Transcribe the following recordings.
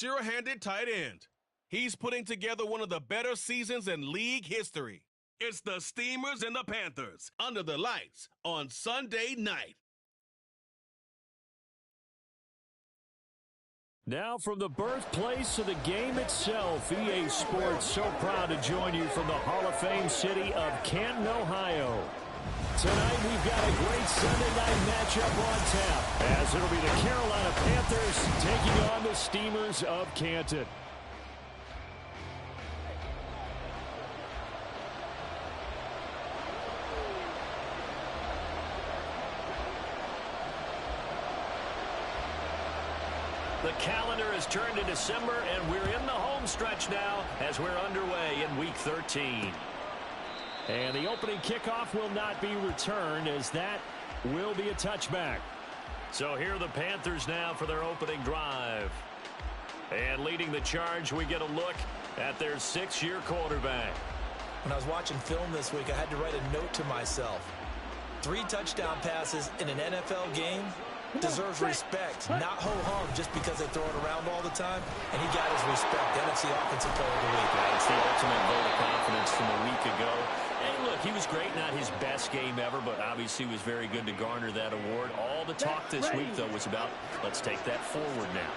sure-handed tight end. He's putting together one of the better seasons in league history. It's the Steamers and the Panthers under the lights on Sunday night. Now from the birthplace of the game itself, EA Sports so proud to join you from the Hall of Fame city of Canton, Ohio. Tonight we've got a great Sunday night matchup on tap, as it'll be the Carolina Panthers taking on the Steamers of Canton. The calendar has turned to December, and we're in the home stretch now as we're underway in Week 13. And the opening kickoff will not be returned, as that will be a touchback. So here are the Panthers now for their opening drive. And leading the charge, we get a look at their 6-year quarterback. When I was watching film this week, I had to write a note to myself. 3 touchdown passes in an NFL game deserves respect, not ho-hum just because they throw it around all the time. And he got his respect. The NFC Offensive Player of the Week. It's the ultimate vote of confidence from a week ago. And look, he was great, not his best game ever, but obviously was very good to garner that award. All the talk this week, though, was about let's take that forward now.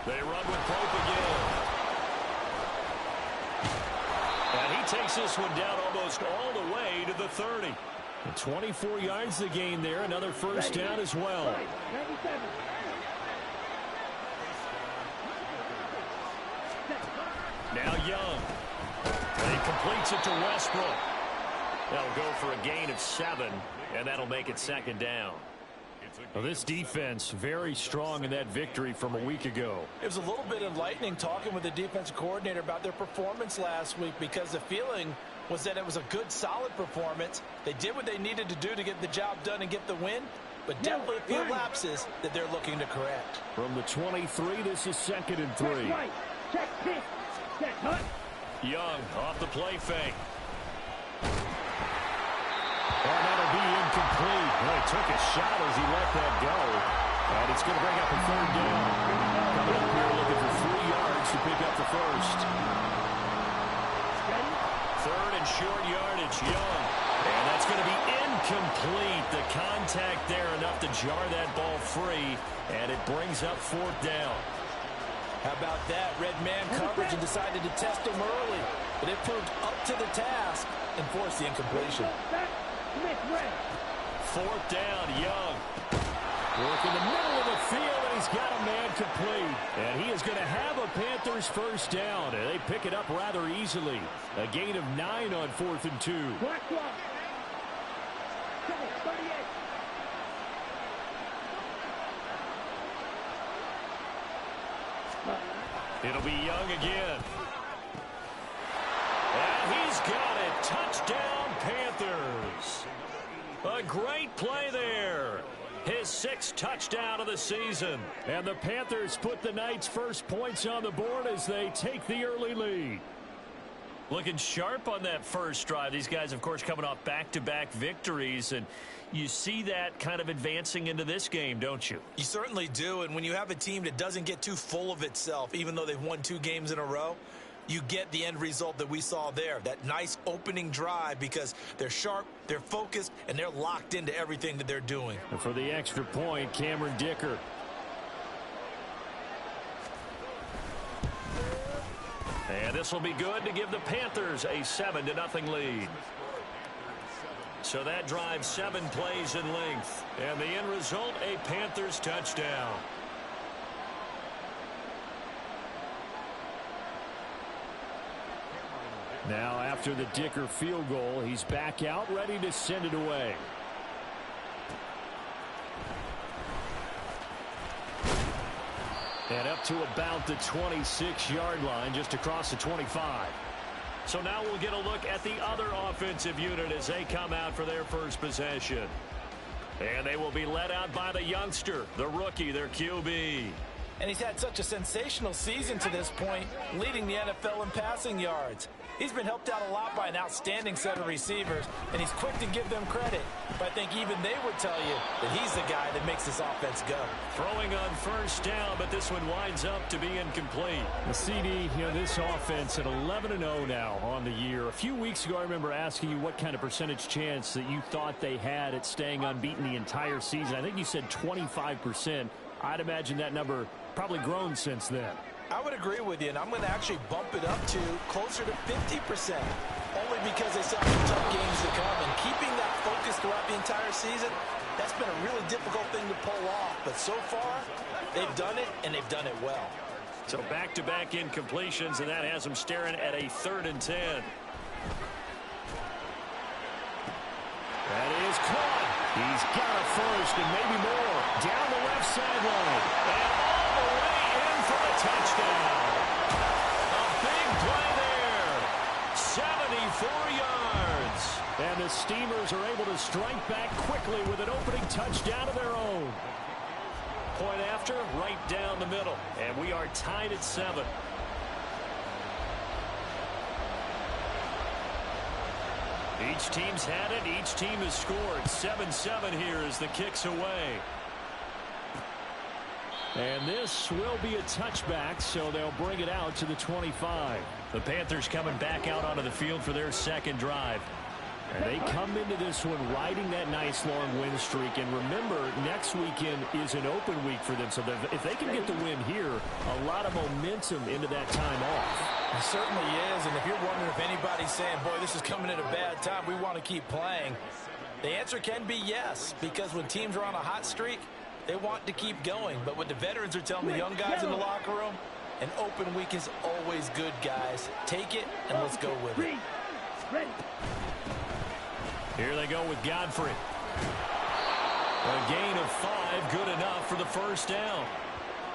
They run with Pope again. And he takes this one down almost all the way to the 30. And 24 yards the gain there. Another first down as well. Now Young. And he completes it to Westbrook. That'll go for a gain of 7, and that'll make it second down. Well, this defense very strong in that victory from a week ago. It was a little bit enlightening talking with the defensive coordinator about their performance last week, because the feeling was that it was a good, solid performance. They did what they needed to do to get the job done and get the win, but definitely a few lapses that they're looking to correct. From the 23, this is 2nd and 3. Young off the play fake. And that'll be incomplete. Well, he took a shot as he let that go. And it's going to bring up a 3rd down. Coming up here looking for 3 yards to pick up the first. 3rd and short yardage, Young. And that's going to be incomplete. The contact there enough to jar that ball free. And it brings up 4th down. How about that? Red man coverage and decided to test him early. But it proved up to the task and forced the incompletion. 4th down, Young. Work in the middle of the field, and he's got a man complete. And he is going to have a Panthers first down. And they pick it up rather easily. A gain of 9 on 4th and 2. It'll be Young again. And he's got it. Touchdown, Panthers. A great play there. His 6th touchdown of the season. And the Panthers put the Knights' first points on the board as they take the early lead. Looking sharp on that first drive. These guys, of course, coming off back-to-back victories. And you see that kind of advancing into this game, don't you? You certainly do. And when you have a team that doesn't get too full of itself, even though they've won 2 games in a row, you get the end result that we saw there, that nice opening drive, because they're sharp, they're focused, and they're locked into everything that they're doing. And for the extra point, Cameron Dicker. And this will be good to give the Panthers a 7-0 lead. So that drive 7 plays in length. And the end result, a Panthers touchdown. Now after the Dicker field goal, he's back out ready to send it away. And up to about the 26-yard line, just across the 25. So now we'll get a look at the other offensive unit as they come out for their first possession. And they will be led out by the youngster, the rookie, their QB. And he's had such a sensational season to this point, leading the NFL in passing yards. He's been helped out a lot by an outstanding set of receivers, and he's quick to give them credit. But I think even they would tell you that he's the guy that makes this offense go. Throwing on first down, but this one winds up to be incomplete. The CD, this offense at 11-0 now on the year. A few weeks ago, I remember asking you what kind of percentage chance that you thought they had at staying unbeaten the entire season. I think you said 25%. I'd imagine that number probably grown since then. I would agree with you, and I'm going to actually bump it up to closer to 50%, only because they still have some tough games to come, and keeping that focus throughout the entire season, that's been a really difficult thing to pull off. But so far, they've done it, and they've done it well. So back-to-back incompletions, and that has them staring at a 3rd and 10. That is caught. He's got a first and maybe more. Down the left sideline. And all the way in for the touchdown. A big play there. 74 yards. And the Steamers are able to strike back quickly with an opening touchdown of their own. Point after, right down the middle. And we are tied at 7. Each team's had it. Each team has scored. 7-7 here as the kick's away. And this will be a touchback, so they'll bring it out to the 25. The Panthers coming back out onto the field for their second drive. And they come into this one riding that nice long win streak. And remember, next weekend is an open week for them. So if they can get the win here, a lot of momentum into that time off. It certainly is, and if you're wondering if anybody's saying, boy, this is coming at a bad time, we want to keep playing, the answer can be yes, because when teams are on a hot streak, they want to keep going. But what the veterans are telling the young guys in the locker room, an open week is always good, guys. Take it, and let's go with it. Here they go with Godfrey. A gain of 5, good enough for the first down.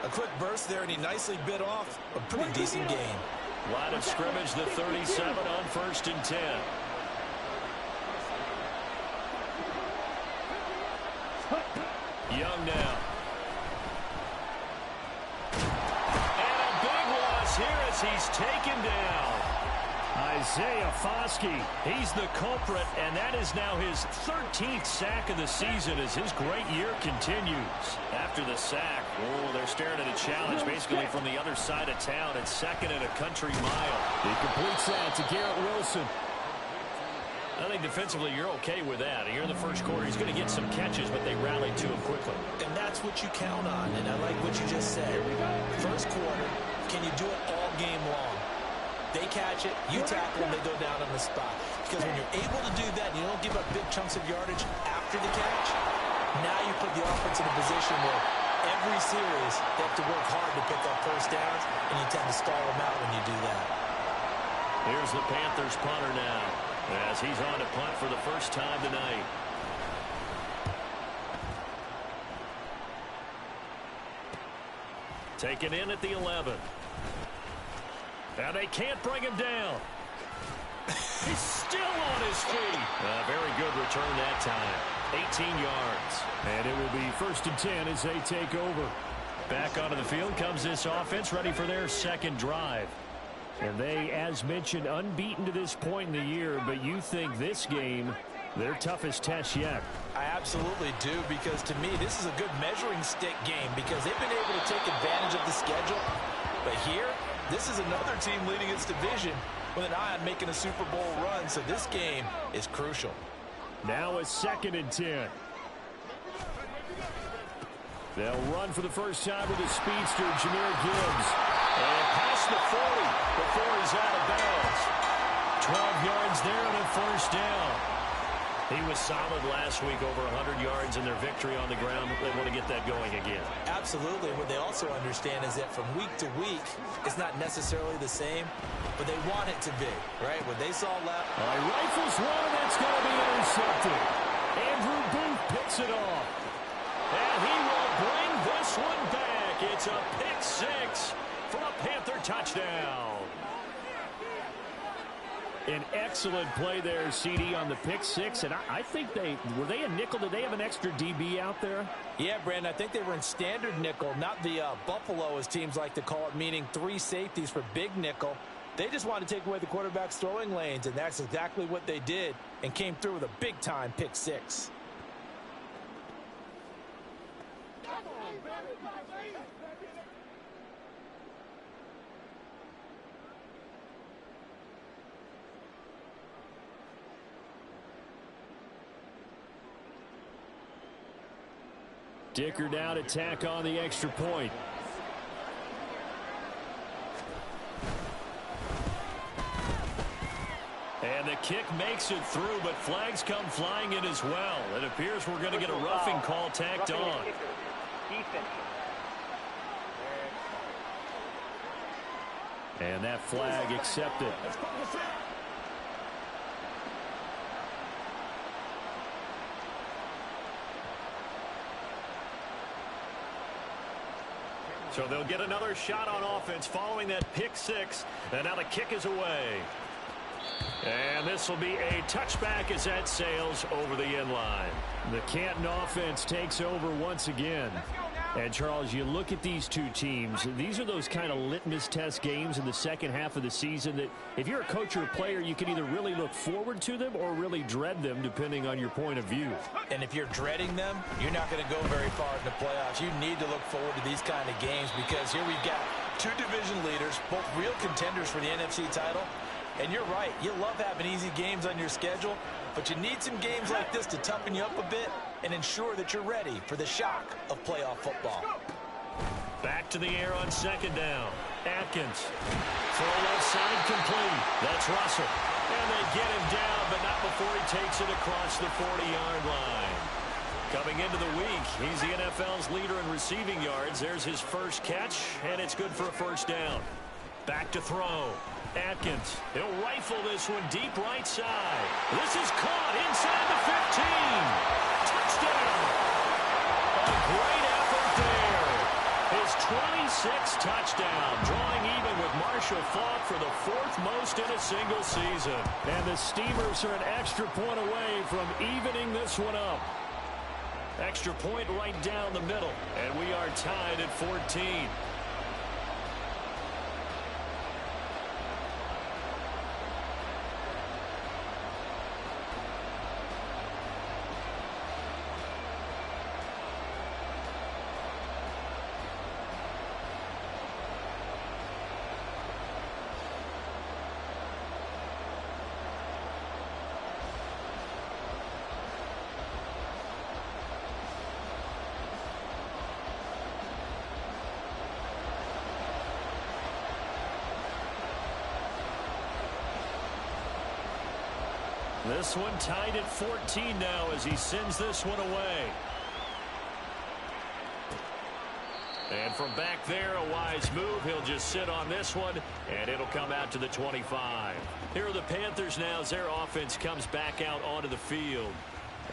A quick burst there, and he nicely bit off a pretty decent gain. Line of scrimmage, the 37 on 1st and 10. Young now. And a big loss here as he's taken down. Isaiah Foskey, he's the culprit, and that is now his 13th sack of the season as his great year continues. After the sack, they're staring at a challenge basically from the other side of town. It's 2nd and a country mile. He completes that to Garrett Wilson. I think defensively you're okay with that. Here in the first quarter, he's going to get some catches, but they rallied to him quickly. And that's what you count on, and I like what you just said. First quarter, can you do it all game long? They catch it, you tackle them, they go down on the spot. Because when you're able to do that and you don't give up big chunks of yardage after the catch, now you put the offense in a position where every series they have to work hard to pick up first downs, and you tend to stall them out when you do that. Here's the Panthers punter now as he's on to punt for the first time tonight. Taken in at the 11. Now they can't bring him down. He's still on his feet. Very good return that time. 18 yards. And it will be 1st and 10 as they take over. Back onto the field comes this offense ready for their second drive. And they, as mentioned, unbeaten to this point in the year, but you think this game, their toughest test yet. I absolutely do, because to me, this is a good measuring stick game because they've been able to take advantage of the schedule. But here, this is another team leading its division with an eye on making a Super Bowl run, so this game is crucial. Now a 2nd and 10. They'll run for the first time with a speedster, Jahmyr Gibbs. And past the 40 before he's out of bounds. 12 yards there and a first down. He was solid last week, over 100 yards in their victory on the ground. They want to get that going again. Absolutely. What they also understand is that from week to week, it's not necessarily the same, but they want it to be, right? What they saw last. Rifles one, and that's going to be intercepted. Andrew Booth picks it off. And he will bring this one back. It's a pick 6 for a Panther touchdown. An excellent play there, CD, on the pick 6. And I think were they a nickel? Did they have an extra DB out there? Yeah, Brandon, I think they were in standard nickel, not the Buffalo, as teams like to call it, meaning 3 safeties for big nickel. They just wanted to take away the quarterback's throwing lanes, and that's exactly what they did and came through with a big-time pick six. Dicker down to tack on the extra point. And the kick makes it through, but flags come flying in as well. It appears we're going to get a roughing call tacked on. And that flag accepted. So they'll get another shot on offense following that pick six. And now the kick is away. And this will be a touchback as that sails over the end line. The Canton offense takes over once again. And, Charles, you look at these two teams, these are those kind of litmus test games in the second half of the season that if you're a coach or a player, you can either really look forward to them or really dread them, depending on your point of view. And if you're dreading them, you're not going to go very far in the playoffs. You need to look forward to these kind of games because here we've got two division leaders, both real contenders for the NFC title. And you're right, you love having easy games on your schedule, but you need some games like this to toughen you up a bit and ensure that you're ready for the shock of playoff football. Back to the air on second down. Atkins. Throw left side complete. That's Russell. And they get him down, but not before he takes it across the 40-yard line. Coming into the week, he's the NFL's leader in receiving yards. There's his first catch, and it's good for a first down. Back to throw. Atkins, he'll rifle this one deep right side. This is caught inside the 15. Touchdown. A great effort there. His 26th touchdown, drawing even with Marshall Faulk for the fourth most in a single season. And the Steamers are an extra point away from evening this one up. Extra point right down the middle, and we are tied at 14. This one tied at 14 now as he sends this one away. And from back there, a wise move. He'll just sit on this one, and it'll come out to the 25. Here are the Panthers now as their offense comes back out onto the field.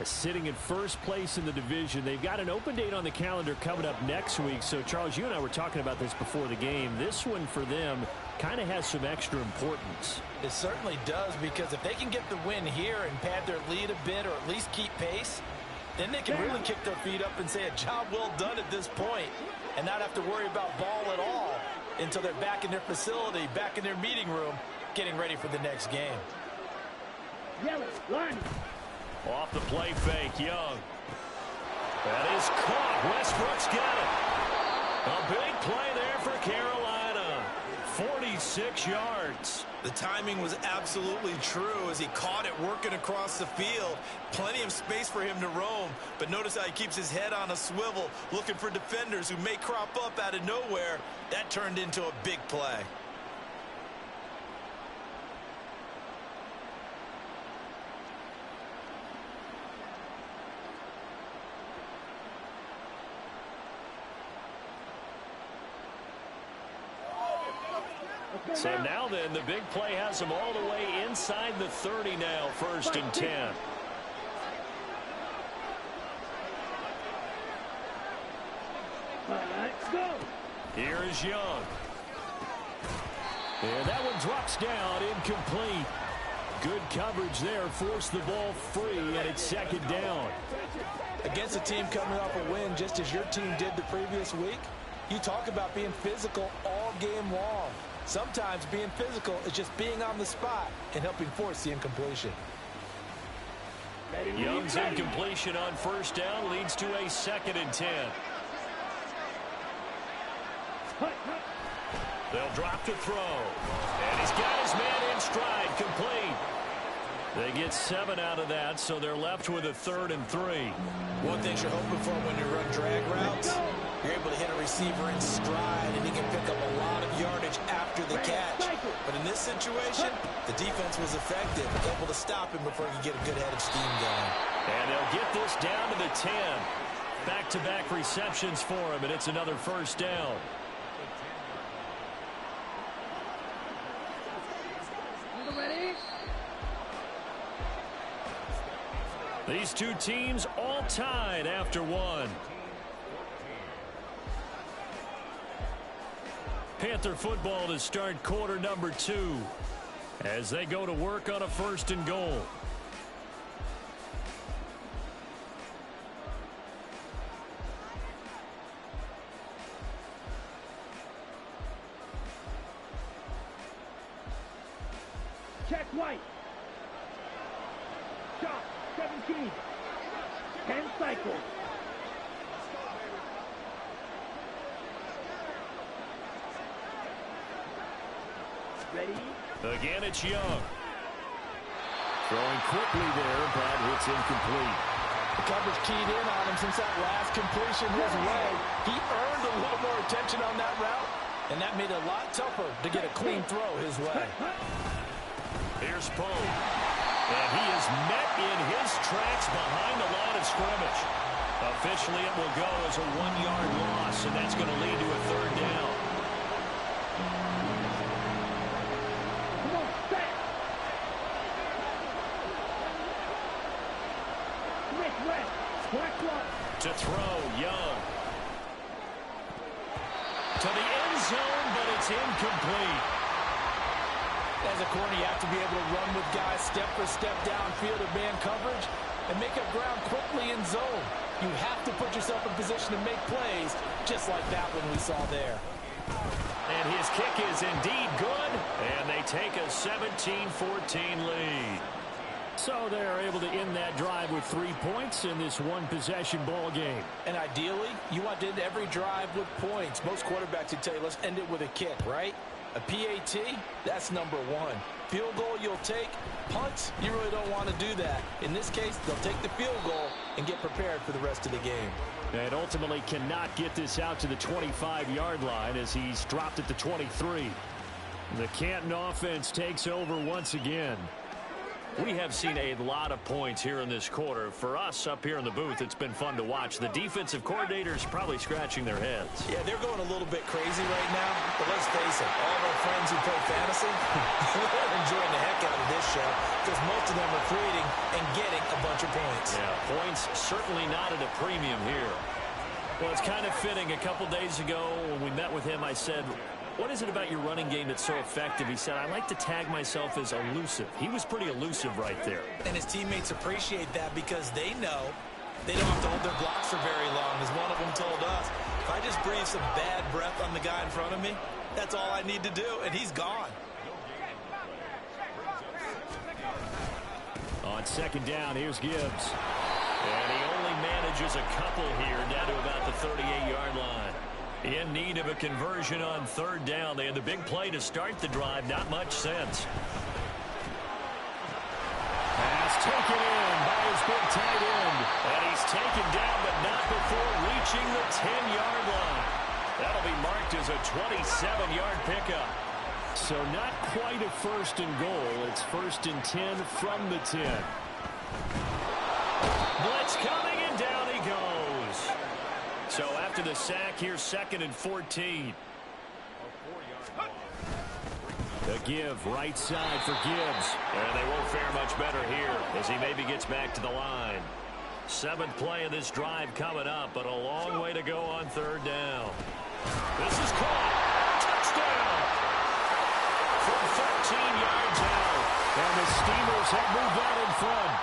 Sitting in first place in the division. They've got an open date on the calendar coming up next week. So, Charles, you and I were talking about this before the game. This one for them kind of has some extra importance. It certainly does, because if they can get the win here and pad their lead a bit or at least keep pace, then they can really kick their feet up and say a job well done at this point and not have to worry about ball at all until they're back in their facility, back in their meeting room, getting ready for the next game. Off the play fake, Young. That is caught. Westbrook's got it. A big play there for Carolina. 46 yards. The timing was absolutely true as he caught it working across the field. Plenty of space for him to roam, but notice how he keeps his head on a swivel, looking for defenders who may crop up out of nowhere. That turned into a big play. So now then, the big play has them all the way inside the 30 now, 1st and 10. Let's go. Here is Young. And that one drops down, incomplete. Good coverage there, forced the ball free, and it's second down. Against a team coming off a win just as your team did the previous week, you talk about being physical all game long. Sometimes being physical is just being on the spot and helping force the incompletion. Young's incompletion on first down leads to a 2nd and 10. They'll drop to throw. And he's got his man in stride, complete. They get 7 out of that, so they're left with a 3rd and 3. One thing you're hoping for when you run drag routes, you're able to hit a receiver in stride, and he can pick up a lot of yardage after the catch. But in this situation, the defense was effective, able to stop him before he could get a good head of steam going. And they'll get this down to the 10. Back-to-back receptions for him, and it's another first down. These two teams all tied after one. Panther football to start quarter number 2 as they go to work on a 1st and goal. Check White. Shot 17. 10 cycles. Ready? Again, it's Young. Throwing quickly there, but it's incomplete. The coverage keyed in on him since that last completion his way. He earned a little more attention on that route, and that made it a lot tougher to get a clean throw his way. Here's Poe. And he is met in his tracks behind the line of scrimmage. Officially, it will go as a 1-yard loss, and that's going to lead to a 3rd down. Come on, set. Smith West, correct one. To throw, Young. To the end zone, but it's incomplete. As a corner, you have to be able to run with guys step for step downfield or man coverage and make up ground quickly in zone. You have to put yourself in position to make plays, just like that one we saw there. And his kick is indeed good, and they take a 17-14 lead. So they're able to end that drive with 3 points in this one-possession ball game. And ideally, you want to end every drive with points. Most quarterbacks would tell you, let's end it with a kick, right? A PAT, that's number 1. Field goal you'll take. Punts, you really don't want to do that. In this case, they'll take the field goal and get prepared for the rest of the game. And ultimately cannot get this out to the 25-yard line as he's dropped at the 23. The Canton offense takes over once again. We have seen a lot of points here in this quarter. For us up here in the booth, it's been fun to watch. The defensive coordinators probably scratching their heads. Yeah, they're going a little bit crazy right now. But let's face it, all of our friends who play fantasy, they're enjoying the heck out of this show because most of them are creating and getting a bunch of points. Yeah, points certainly not at a premium here. Well, it's kind of fitting. A couple days ago when we met with him, I said, what is it about your running game that's so effective? He said, I like to tag myself as elusive. He was pretty elusive right there. And his teammates appreciate that because they know they don't have to hold their blocks for very long, as one of them told us. If I just breathe some bad breath on the guy in front of me, that's all I need to do, and he's gone. On 2nd down, here's Gibbs. And he only manages a couple here, down to about the 38-yard line. In need of a conversion on 3rd down. They had the big play to start the drive. Not much sense. Pass taken in by his big tight end. And he's taken down, but not before reaching the 10-yard line. That'll be marked as a 27-yard pickup. So not quite a 1st and goal. It's 1st and 10 from the 10. Blitz coming, and down he goes. So after the sack, here's 2nd and 14. The give, right side for Gibbs. And they won't fare much better here as he maybe gets back to the line. 7th play of this drive coming up, but a long way to go on 3rd down. This is caught. Touchdown! From 13 yards out. And the Steelers have moved out in front.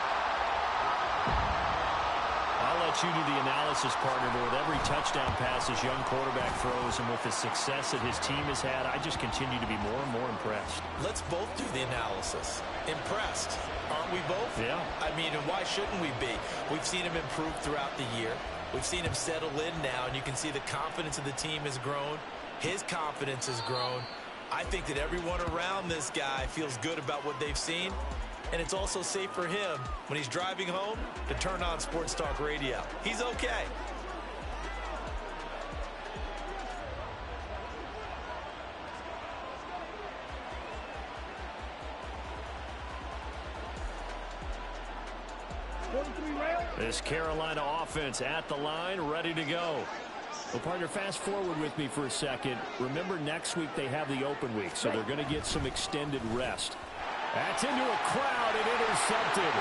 I'll let let you do the analysis, partner, but with every touchdown pass his young quarterback throws and with the success that his team has had, I just continue to be more and more impressed. Let's both do the analysis. Impressed. Aren't we both? Yeah. I mean, and why shouldn't we be? We've seen him improve throughout the year. We've seen him settle in now, and you can see the confidence of the team has grown. His confidence has grown. I think that everyone around this guy feels good about what they've seen, and it's also safe for him when he's driving home to turn on Sports Talk Radio. He's okay. This Carolina offense at the line, ready to go. Well, partner, fast forward with me for a second. Remember, next week they have the open week, so they're going to get some extended rest. That's into a crowd and intercepted.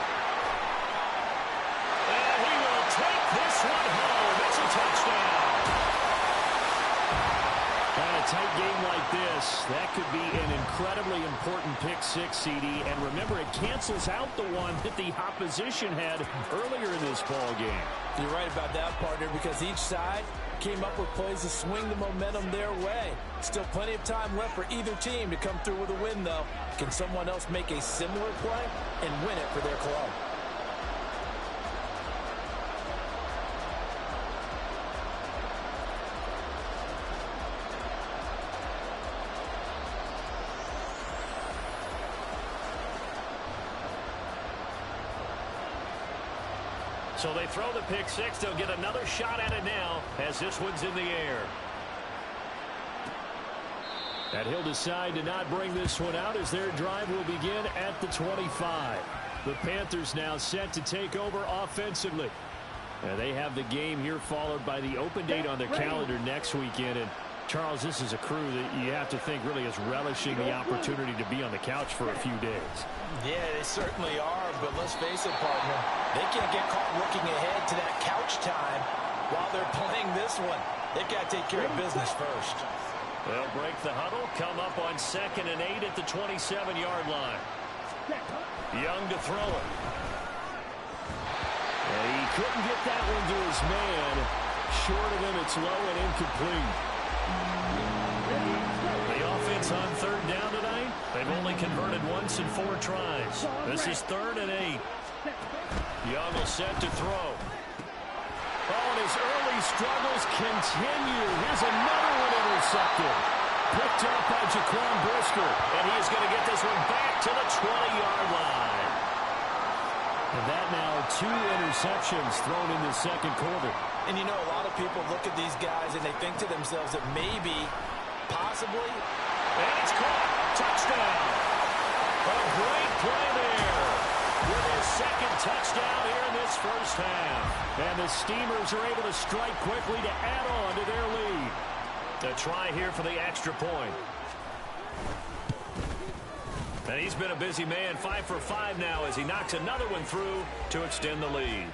And he will take this one home. It's a touchdown. And a tight game like this, that could be an incredibly important pick six, CD. And remember, it cancels out the one that the opposition had earlier in this ball game. You're right about that, partner, because each side came up with plays to swing the momentum their way. Still plenty of time left for either team to come through with a win, though. Can someone else make a similar play and win it for their club? So they throw the pick six. They'll get another shot at it now as this one's in the air. And he'll decide to not bring this one out as their drive will begin at the 25. The Panthers now set to take over offensively. And they have the game here followed by the open date on their calendar next weekend. And Charles, this is a crew that you have to think really is relishing the opportunity to be on the couch for a few days. Yeah, they certainly are, but let's face it, partner. They can't get caught looking ahead to that couch time while they're playing this one. They've got to take care of business first. They'll break the huddle, come up on 2nd and 8 at the 27-yard line. Young to throw it. And he couldn't get that one to his man. Short of him, it's low and incomplete. The offense on 3rd down tonight. They've only converted once in 4 tries. This is 3rd and 8. Young will set to throw. Oh, and his early struggles continue. Here's another one intercepted. Picked up by Jaquan Brisker. And he is going to get this one back to the 20-yard line. And that now 2 interceptions thrown in the second quarter. And you know, a lot of people look at these guys and they think to themselves that maybe, possibly, and it's caught. Touchdown. A great play there with his 2nd touchdown here in this first half. And the Steamers are able to strike quickly to add on to their lead. A try here for the extra point. And he's been a busy man, 5 for 5 now as he knocks another one through to extend the lead.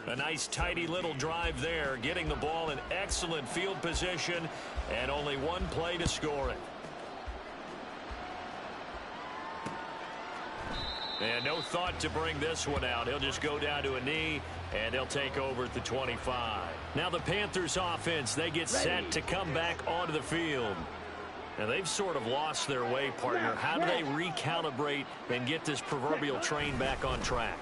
A nice, tidy little drive there, getting the ball in excellent field position, and only one play to score it. And no thought to bring this one out. He'll just go down to a knee, and they'll take over at the 25. Now the Panthers offense, they get set to come back onto the field. And they've sort of lost their way, partner. How do they recalibrate and get this proverbial train back on track?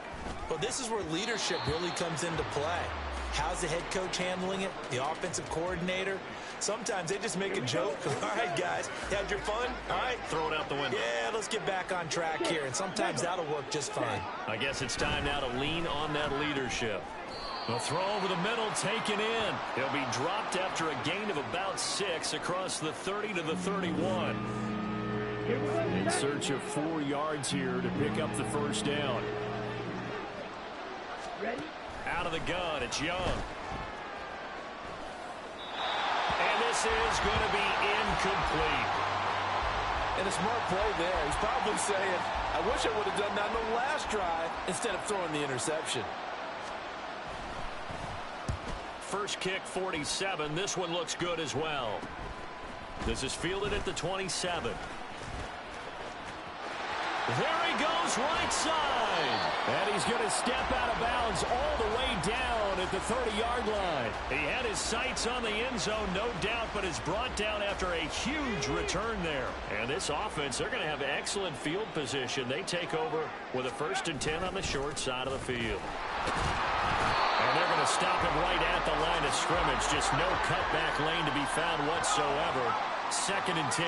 Well, this is where leadership really comes into play. How's the head coach handling it? The offensive coordinator? Sometimes they just make a joke. All right, guys, you had your fun? All right. Throw it out the window. Yeah, let's get back on track here. And sometimes that'll work just fine. I guess it's time now to lean on that leadership. The throw over the middle, taken in. He'll be dropped after a gain of about 6 across the 30 to the 31. In search of 4 yards here to pick up the first down. Ready? Out of the gun, it's Young. And this is going to be incomplete. And a smart play there. He's probably saying, I wish I would have done that on the last drive instead of throwing the interception. First kick, 47. This one looks good as well. This is fielded at the 27. There he goes right side. And he's going to step out of bounds all the way down at the 30-yard line. He had his sights on the end zone, no doubt, but is brought down after a huge return there. And this offense, they're going to have excellent field position. They take over with a 1st and 10 on the short side of the field. And they're going to stop him right at the line of scrimmage. Just no cutback lane to be found whatsoever. 2nd and 10.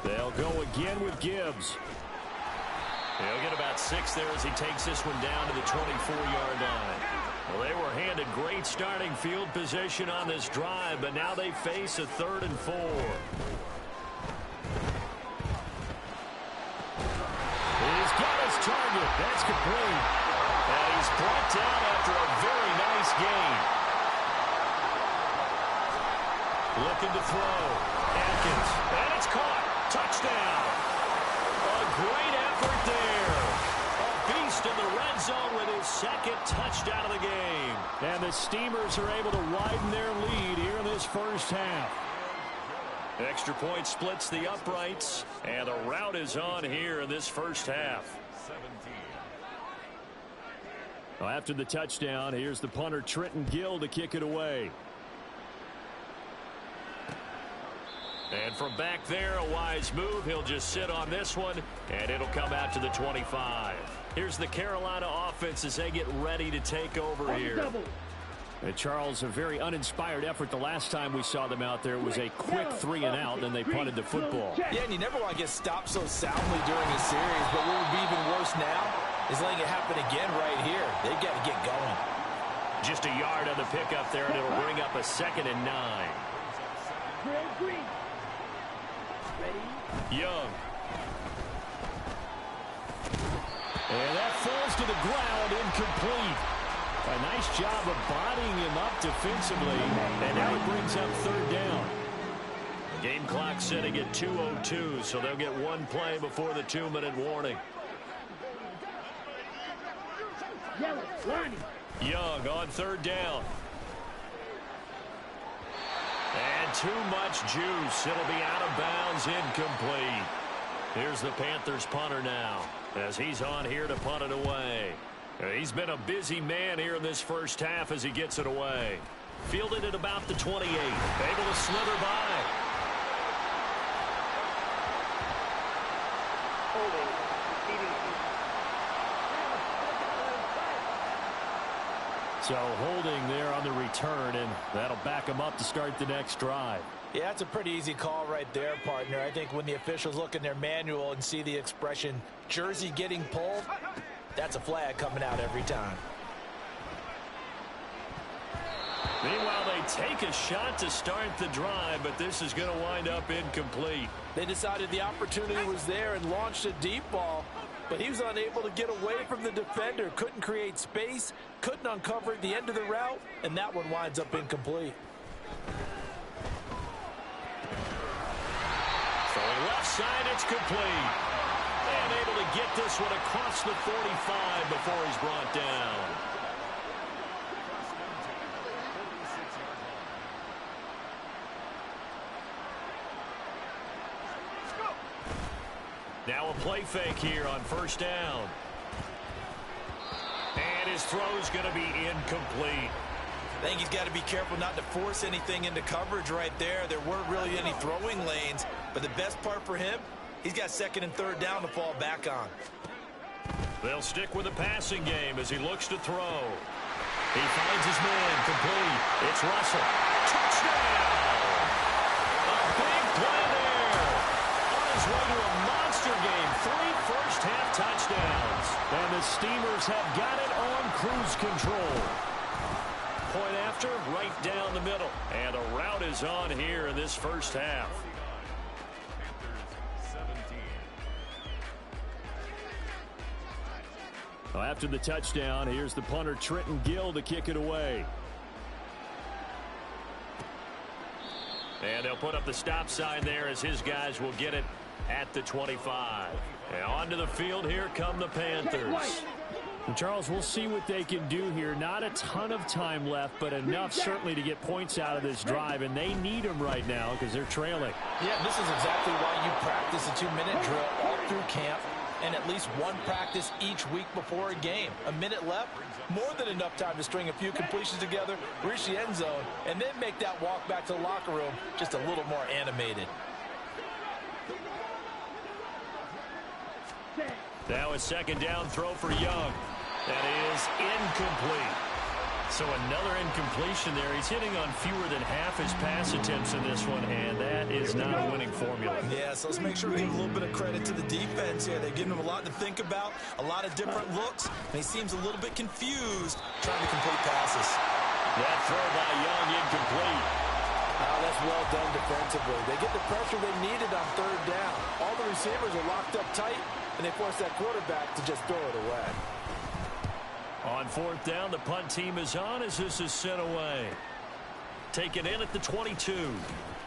They'll go again with Gibbs. He'll get about 6 there as he takes this one down to the 24-yard line. Well, they were handed great starting field position on this drive, but now they face a 3rd and 4. He's got his target. That's complete. And he's brought down after a very nice gain. Looking to throw. Atkins. And it's caught. Touchdown. A great effort there. A beast in the red zone with his 2nd touchdown of the game. And the Steamers are able to widen their lead here in this first half. Extra point splits the uprights, and the route is on here in this first half. Well, after the touchdown, here's the punter Trenton Gill to kick it away. And from back there, a wise move. He'll just sit on this one, and it'll come out to the 25. Here's the Carolina offense as they get ready to take over here. And Charles, a very uninspired effort the last time we saw them out there. It was a quick 3 and out, and they punted the football. Yeah, and you never want to get stopped so soundly during a series, but what would be even worse now is letting it happen again right here. They've got to get going. Just a yard on the pickup there, and it'll bring up a 2nd and 9. Young. And that falls to the ground, incomplete. A nice job of bodying him up defensively, and now it brings up 3rd down. Game clock setting at 2:02, so they'll get one play before the 2-minute warning. Young on 3rd down. And too much juice. It'll be out of bounds, incomplete. Here's the Panthers punter now as he's on here to punt it away. He's been a busy man here in this first half as he gets it away. Fielded at about the 28. Able to slither by. So holding there on the return, and that'll back him up to start the next drive. Yeah, that's a pretty easy call right there, partner. I think when the officials look in their manual and see the expression jersey getting pulled, that's a flag coming out every time. Meanwhile, they take a shot to start the drive, but this is going to wind up incomplete. They decided the opportunity was there and launched a deep ball, but he was unable to get away from the defender. Couldn't create space, couldn't uncover the end of the route, and that one winds up incomplete. Throwing left side, it's complete. And able to get this one across the 45 before he's brought down. Now a play fake here on 1st down. And his throw's going to be incomplete. I think he's got to be careful not to force anything into coverage right there. There weren't really any throwing lanes, but the best part for him, he's got 2nd and 3rd down to fall back on. They'll stick with the passing game as he looks to throw. He finds his man, complete. It's Russell. Touchdown! A big play there. On his way to a monster game. 3 first-half touchdowns. And the Steamers have got it on cruise control. Point after, right down the middle. And a route is on here in this first half. Well, after the touchdown, here's the punter Trenton Gill to kick it away. And they'll put up the stop sign there as his guys will get it at the 25. And onto the field, here come the Panthers. And Charles, we'll see what they can do here. Not a ton of time left, but enough certainly to get points out of this drive, and they need them right now because they're trailing. Yeah, this is exactly why you practice a 2-minute drill all through camp and at least one practice each week before a game. A minute left, more than enough time to string a few completions together, reach the end zone, and then make that walk back to the locker room just a little more animated. Now a second down throw for Young. That is incomplete. So another incompletion there. He's hitting on fewer than half his pass attempts in this one, and that is not a winning formula. Yeah, so let's make sure we give a little bit of credit to the defense here. They're giving him a lot to think about, a lot of different looks, and he seems a little bit confused trying to complete passes. That throw by Young incomplete. Oh, that's well done defensively. They get the pressure they needed on third down. All the receivers are locked up tight, and they force that quarterback to just throw it away. On fourth down, the punt team is on as this is sent away. Taken in at the 22.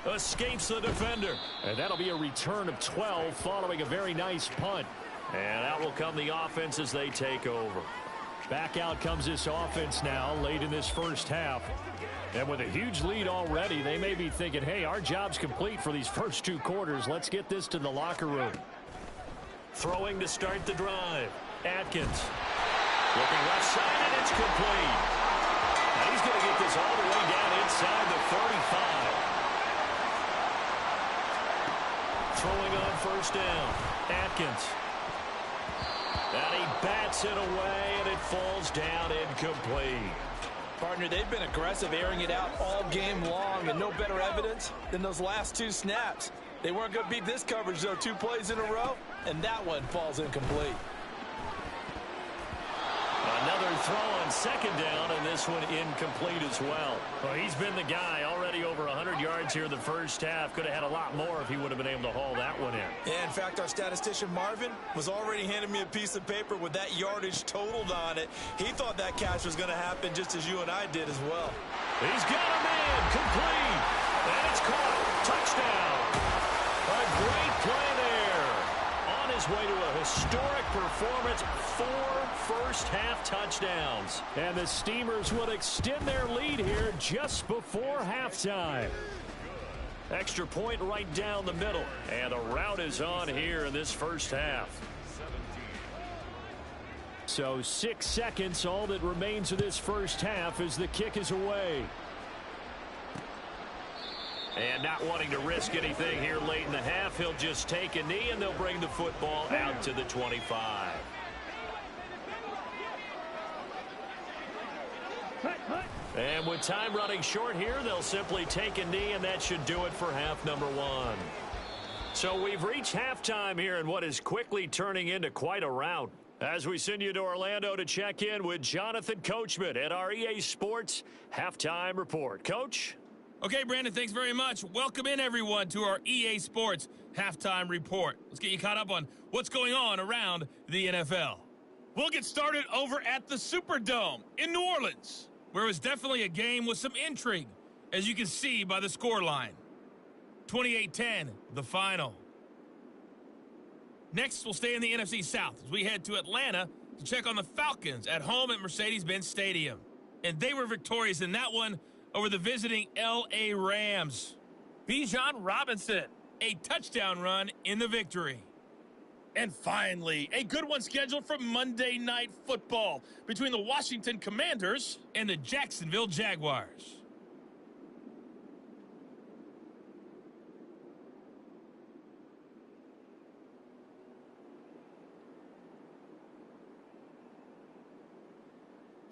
Escapes the defender. And that'll be a return of 12 following a very nice punt. And out will come the offense as they take over. Back out comes this offense now late in this first half. And with a huge lead already, they may be thinking, hey, our job's complete for these first 2 quarters. Let's get this to the locker room. Throwing to start the drive. Atkins. Looking left side, and it's complete. Now he's going to get this all the way down inside the 35. Throwing on first down. Atkins. And he bats it away, and it falls down incomplete. Partner, they've been aggressive, airing it out all game long, and no better evidence than those last 2 snaps. They weren't going to beat this coverage, though, 2 plays in a row, and that one falls incomplete. Another throw on second down, and this one incomplete as well. Well, he's been the guy already over 100 yards here in the first half. Could have had a lot more if he would have been able to haul that one in. Yeah, in fact, our statistician Marvin was already handing me a piece of paper with that yardage totaled on it. He thought that catch was going to happen just as you and I did as well. He's got a man, complete, and it's caught. Touchdown. A great play there. On his way to a historic performance, 4 first-half touchdowns. And the Steamers will extend their lead here just before halftime. Extra point right down the middle. And the route is on here in this first half. So 6 seconds, all that remains of this first half as the kick is away. And not wanting to risk anything here late in the half, he'll just take a knee, and they'll bring the football out to the 25. And with time running short here, they'll simply take a knee, and that should do it for half number 1. So we've reached halftime here in what is quickly turning into quite a rout. As we send you to Orlando to check in with Jonathan Coachman at our EA Sports Halftime Report. Coach? Okay, Brandon, thanks very much. Welcome in, everyone, to our EA Sports Halftime Report. Let's get you caught up on what's going on around the NFL. We'll get started over at the Superdome in New Orleans, where it was definitely a game with some intrigue, as you can see by the scoreline. 28-10, the final. Next, we'll stay in the NFC South as we head to Atlanta to check on the Falcons at home at Mercedes-Benz Stadium. And they were victorious in that one over the visiting L.A. Rams. Bijan Robinson, a touchdown run in the victory. And finally, a good one scheduled for Monday Night Football between the Washington Commanders and the Jacksonville Jaguars.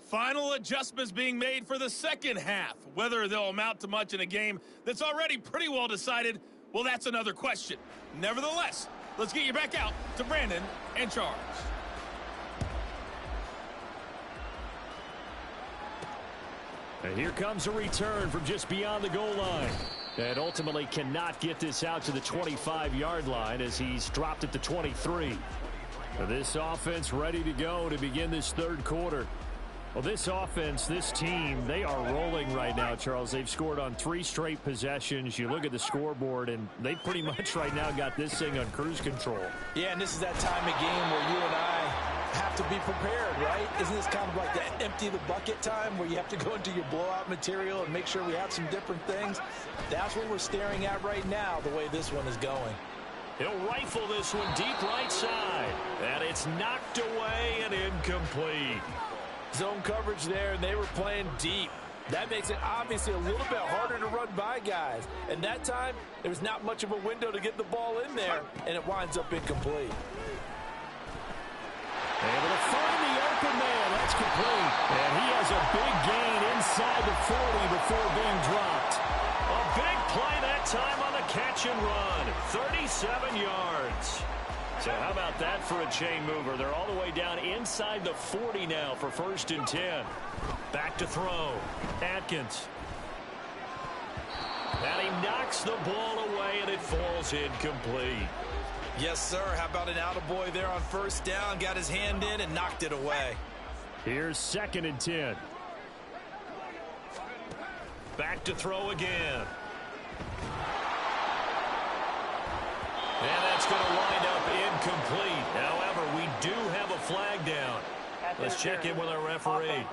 Final adjustments being made for the second half. Whether they'll amount to much in a game that's already pretty well decided, well, that's another question. Nevertheless, let's get you back out to Brandon and Charles. And here comes a return from just beyond the goal line. And ultimately cannot get this out to the 25-yard line as he's dropped at the 23. This offense ready to go to begin this third quarter. Well, this offense, this team, they are rolling right now, Charles. They've scored on 3 straight possessions. You look at the scoreboard, and they pretty much right now got this thing on cruise control. Yeah, and this is that time of game where you and I have to be prepared, right? Isn't this kind of like that empty the bucket time where you have to go into your blowout material and make sure we have some different things? That's what we're staring at right now, the way this one is going. He'll rifle this one deep right side. And it's knocked away and incomplete. Zone coverage there, and they were playing deep. That makes it obviously a little bit harder to run by guys. And that time, there was not much of a window to get the ball in there, and it winds up incomplete. Able to find the open man. That's complete. And he has a big gain inside the 40 before being dropped. A big play that time on the catch and run. 37 yards. So how about that for a chain mover? They're all the way down inside the 40 now for 1st and 10. Back to throw. Atkins. And he knocks the ball away, and it falls incomplete. Yes, sir. How about an attaboy there on 1st down? Got his hand in and knocked it away. Here's 2nd and 10. Back to throw again. And that's going to wind up incomplete. However, we do have a flag down. Let's check in with our referee.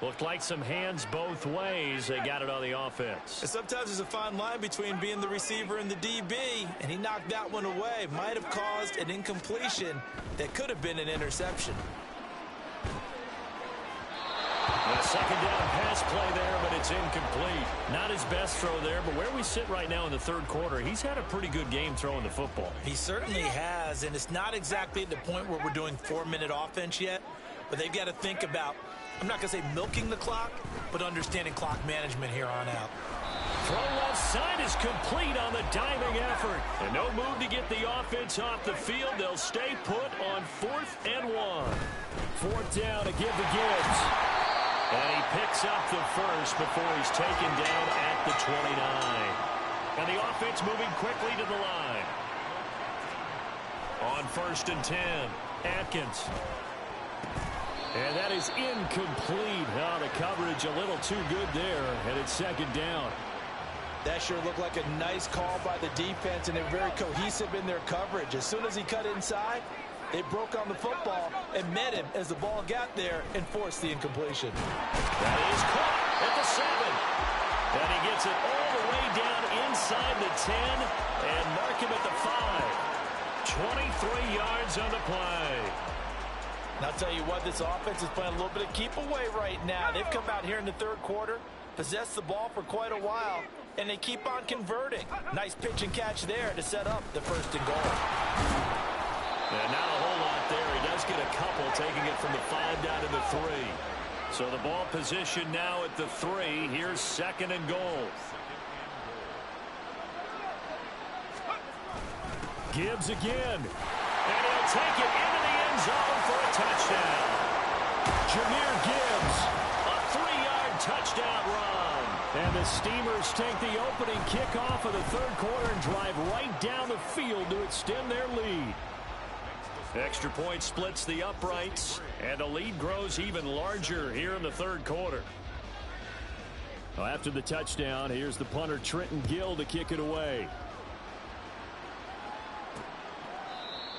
Looked like some hands both ways. They got it on the offense. And sometimes there's a fine line between being the receiver and the DB, and he knocked that one away. Might have caused an incompletion that could have been an interception. A 2nd down pass play there, but it's incomplete. Not his best throw there, but where we sit right now in the 3rd quarter, he's had a pretty good game throwing the football. He certainly has, and it's not exactly at the point where we're doing 4-minute offense yet, but they've got to think about, I'm not going to say milking the clock, but understanding clock management here on out. Throw left side is complete on the diving effort. And no move to get the offense off the field. They'll stay put on 4th and 1. 4th down to give to Gibbs. And he picks up the first before he's taken down at the 29. And the offense moving quickly to the line. On 1st and 10, Atkins. And that is incomplete. Oh, the coverage a little too good there, and it's 2nd down. That sure looked like a nice call by the defense, and they're very cohesive in their coverage. As soon as he cut inside, they broke on the football and met him as the ball got there and forced the incompletion. That is caught at the 7. And he gets it all the way down inside the 10 and mark him at the 5. 23 yards on the play. And I'll tell you what, this offense is playing a little bit of keep away right now. They've come out here in the 3rd quarter, possessed the ball for quite a while, and they keep on converting. Nice pitch and catch there to set up the 1st and goal. And not a whole lot there. He does get a couple, taking it from the 5 down to the 3. So the ball position now at the 3. Here's 2nd and goal. Gibbs again. And he'll take it into the end zone for a touchdown. Jahmyr Gibbs, a 3-yard touchdown run. And the Steamers take the opening kickoff of the 3rd quarter and drive right down the field to extend their lead. Extra point splits the uprights, and the lead grows even larger here in the 3rd quarter. Well, after the touchdown, here's the punter Trenton Gill to kick it away.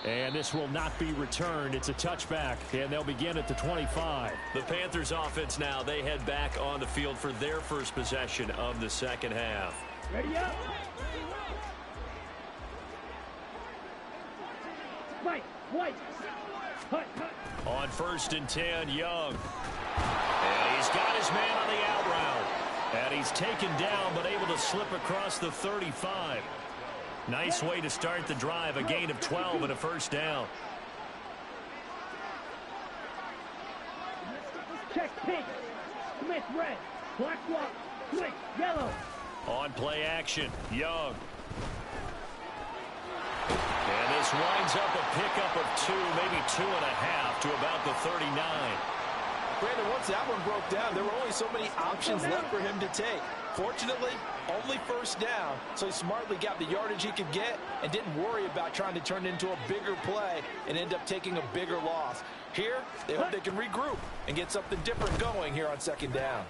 And this will not be returned. It's a touchback, and they'll begin at the 25. The Panthers offense now, they head back on the field for their first possession of the 2nd half. Ready up. Right, white. Hut, hut. On 1st and 10, Young. And he's got his man on the out route. And he's taken down, but able to slip across the 35. Nice way to start the drive, a gain of 12 and a 1st down. Check pink. Smith red. Black block. Switch yellow. On play action, Young. And this winds up a pickup of 2, maybe 2.5 to about the 39. Brandon, once that one broke down, there were only so many options left for him to take. Fortunately, only 1st down, so he smartly got the yardage he could get and didn't worry about trying to turn it into a bigger play and end up taking a bigger loss. Here, they hope they can regroup and get something different going here on 2nd down.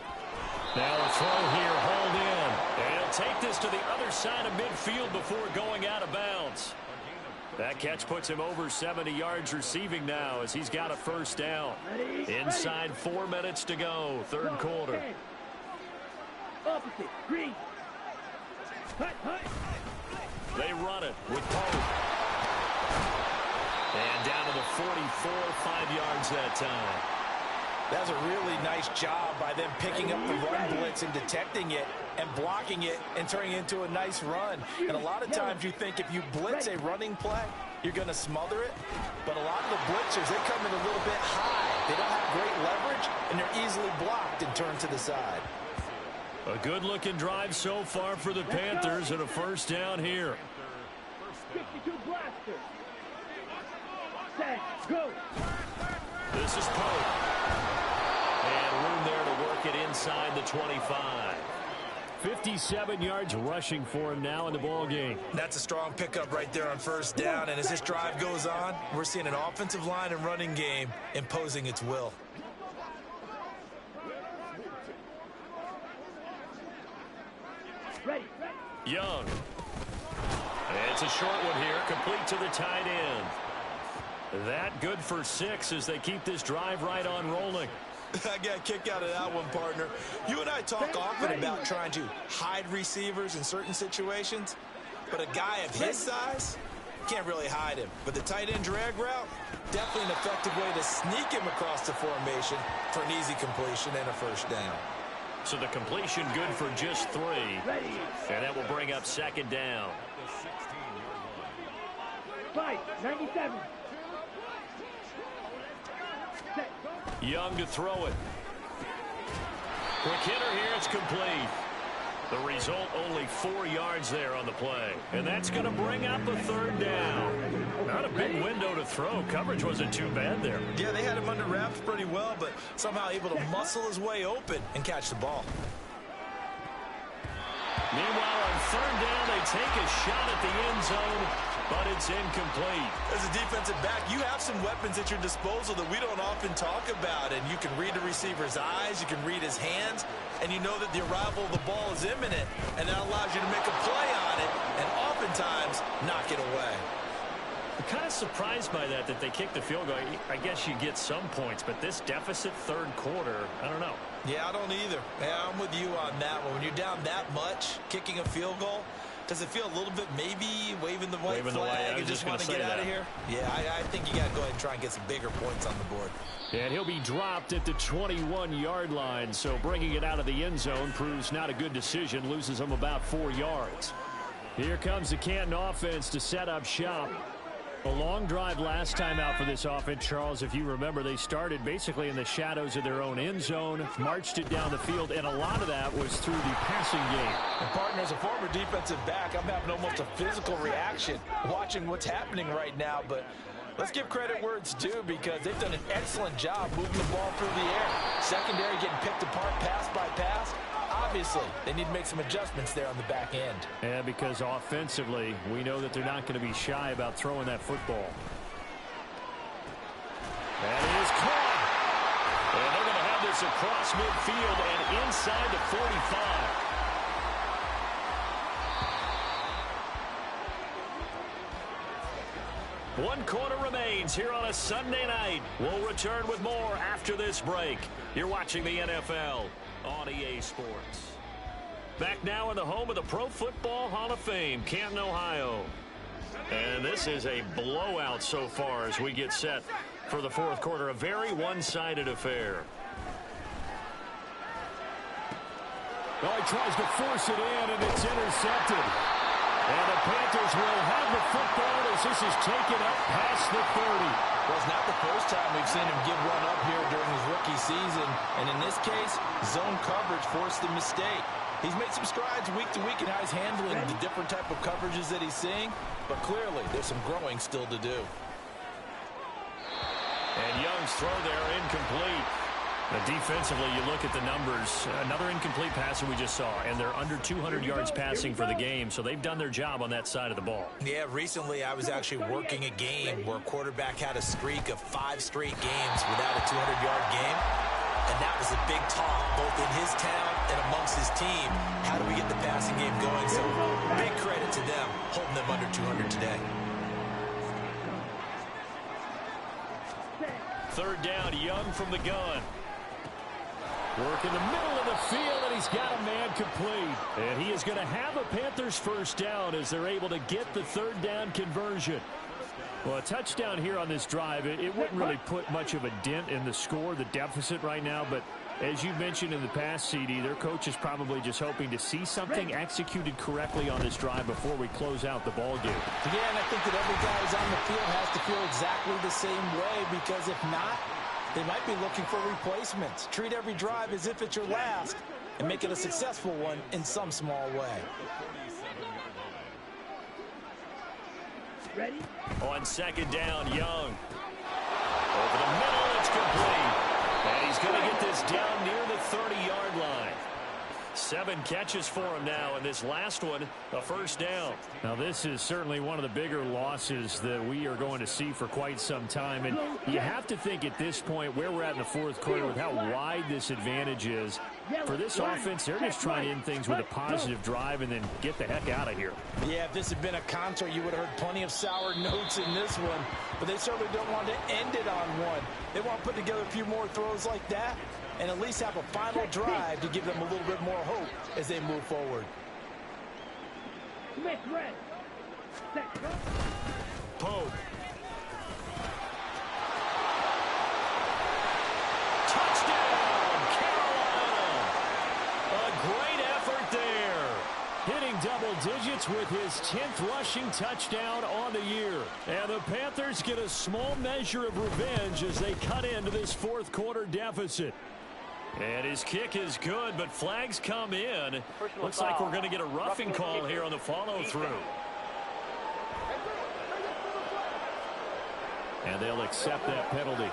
Now a throw here, hauled in. And he'll take this to the other side of midfield before going out of bounds. That catch puts him over 70 yards receiving now as he's got a first down. Inside 4 minutes to go, third quarter. Opposite, green. Hut, hut. They run it with Pope. And down to the 44, 5 yards that time. That was a really nice job by them picking up the run blitz and detecting it and blocking it and turning it into a nice run. And a lot of times you think if you blitz a running play, you're going to smother it. But a lot of the blitzers, they come in a little bit high. They don't have great leverage, and they're easily blocked and turned to the side. A good-looking drive so far for the Panthers and a first down here. 62 blaster. Set, go. This is Pope. And room there to work it inside the 25. 57 yards rushing for him now in the ball game. That's a strong pickup right there on first down. And as this drive goes on, we're seeing an offensive line and running game imposing its will. Ready. Young. It's a short one here, complete to the tight end. That good for 6 as they keep this drive right on rolling. I got a kick out of that one, partner. You and I talk often about trying to hide receivers in certain situations, but a guy of his size can't really hide him. But the tight end drag route, definitely an effective way to sneak him across the formation for an easy completion and a first down. So the completion good for just 3. And that will bring up second down. 5-97. Young to throw it. Quick hitter here, it's complete. The result, only 4 yards there on the play. And that's going to bring up a third down. Not a big window to throw. Coverage wasn't too bad there. Yeah, they had him under wraps pretty well, but somehow able to muscle his way open and catch the ball. Meanwhile, on third down, they take a shot at the end zone, but it's incomplete. As a defensive back, you have some weapons at your disposal that we don't often talk about, and you can read the receiver's eyes, you can read his hands, and you know that the arrival of the ball is imminent, and that allows you to make a play on it, and oftentimes knock it away. I'm kind of surprised by that they kicked the field goal. I guess you get some points, but this deficit third quarter, I don't know. Yeah, I don't either. Yeah, I'm with you on that one. When you're down that much, kicking a field goal, does it feel a little bit maybe waving the white flag and just want to get out of here? Yeah, I think you got to go ahead and try and get some bigger points on the board. And he'll be dropped at the 21-yard line, so bringing it out of the end zone proves not a good decision, loses him about 4 yards. Here comes the Canton offense to set up shop. A long drive last time out for this offense, Charles. If you remember, they started basically in the shadows of their own end zone, marched it down the field, and a lot of that was through the passing game. And partner, as a former defensive back, I'm having almost a physical reaction watching what's happening right now, but let's give credit where it's due because they've done an excellent job moving the ball through the air. Secondary getting picked apart pass by pass. Obviously, they need to make some adjustmts there on the back end. Yeah, because offensively, we know that they're not going to be shy about throwing that football. That is caught. And they're going to have this across midfield and inside the 45. 1 quarter remains here on a Sunday night. We'll return with more after this break. You're watching the NFL on EA Sports. Back now in the home of the Pro Football Hall of Fame, Canton, Ohio. And this is a blowout so far as we get set for the fourth quarter. A very one-sided affair. Well, he tries to force it in, and it's intercepted. And the Panthers will have the football as this is taken up past the 30. Well, it's not the first time we've seen him give one up here during his rookie season. And in this case, zone coverage forced the mistake. He's made some strides week to week in how he's handling the different type of coverages that he's seeing. But clearly, there's some growing still to do. And Young's throw there incomplete. Defensively, you look at the numbers. Another incomplete pass that we just saw, and they're under 200 yards passing for the game, so they've done their job on that side of the ball. Yeah, recently I was actually working a game where a quarterback had a streak of 5 straight games without a 200-yard game, and that was a big talk, both in his town and amongst his team. How do we get the passing game going? So big credit to them, holding them under 200 today. third down. Young from the gun. Work in the middle of the field, and he's got a man complete. And he is going to have a Panthers first down as they're able to get the third down conversion. Well, a touchdown here on this drive, it wouldn't really put much of a dent in the score, the deficit right now. But as you mentioned in the past, CD, their coach is probably just hoping to see something executed correctly on this drive before we close out the ball game. Yeah, and I think that every guy who's on the field has to feel exactly the same way, because if not, they might be looking for replacements. Treat every drive as if it's your last and make it a successful one in some small way. Ready? On second down, Young. Over the middle, it's complete. And he's going to get this down near the 30-yard line. 7 catches for him now, and this last one, a first down. Now, this is certainly one of the bigger losses that we are going to see for quite some time. And you have to think at this point where we're at in the fourth quarter with how wide this advantage is. For this offense, they're just trying to end things with a positive drive and then get the heck out of here. Yeah, if this had been a concert, you would have heard plenty of sour notes in this one. But they certainly don't want to end it on one. They want to put together a few more throws like that and at least have a final drive to give them a little bit more hope as they move forward. Smith red. Set. Pope. Touchdown, Carolina. A great effort there. Hitting double digits with his 10th rushing touchdown on the year. And the Panthers get a small measure of revenge as they cut into this fourth quarter deficit. And his kick is good, but flags come in. Looks like we're going to get a roughing call here on the follow-through. And they'll accept that penalty.